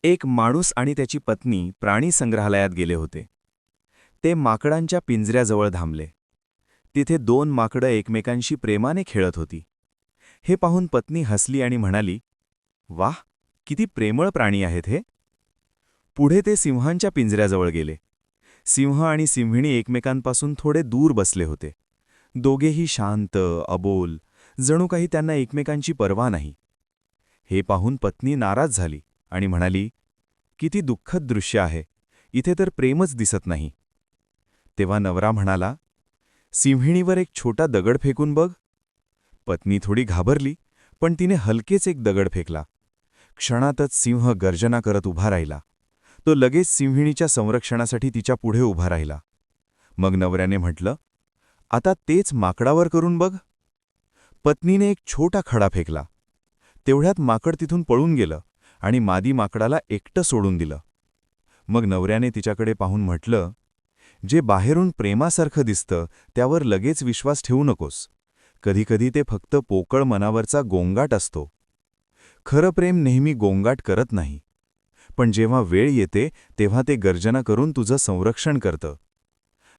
एक माणूस आणि त्याची पत्नी प्राणी संग्रहालयात गेले होते. ते माकडांच्या पिंजऱ्याजवळ थांबले. तिथे दोन माकडं एकमेकांशी प्रेमाने खेळत होती. हे पाहून पत्नी हसली आणि म्हणाली, "वाह, किती प्रेमळ प्राणी आहेत हे." पुढे ते सिंहांच्या पिंजऱ्याजवळ गेले. सिंह आणि सिंहिणी एकमेकांपासून थोडे दूर बसले होते. दोघेही शांत, अबोल, जणू काही त्यांना एकमेकांची पर्वा नाही. हे पाहून पत्नी नाराज झाली आणि म्हणाली, "किती दुःखद दृश्य आहे, इथे तर प्रेमच दिसत नाही." तेव्हा नवरा म्हणाला, "सिंहिणीवर एक छोटा दगड फेकून बघ." पत्नी थोडी घाबरली, पण तिने हलकेच एक दगड फेकला. क्षणातच सिंह गर्जना करत उभा राहिला. तो लगेच सिंहिणीच्या संरक्षणासाठी तिच्या पुढे उभा राहिला. मग नवऱ्याने म्हटलं, "आता तेच माकडावर करून बघ." पत्नीने एक छोटा खडा फेकला. तेवढ्यात माकड तिथून पळून गेलं आणि मादी माकडाला एकटं सोडून दिलं. मग नवऱ्याने तिच्याकडे पाहून म्हटलं, "जे बाहेरून प्रेमासारखं दिसतं त्यावर लगेच विश्वास ठेवू नकोस. कधीकधी ते फक्त पोकळ मनावरचा गोंगाट असतो. खरं प्रेम नेहमी गोंगाट करत नाही, पण जेव्हा वेळ येते तेव्हा ते गर्जना करून तुझं संरक्षण करतं."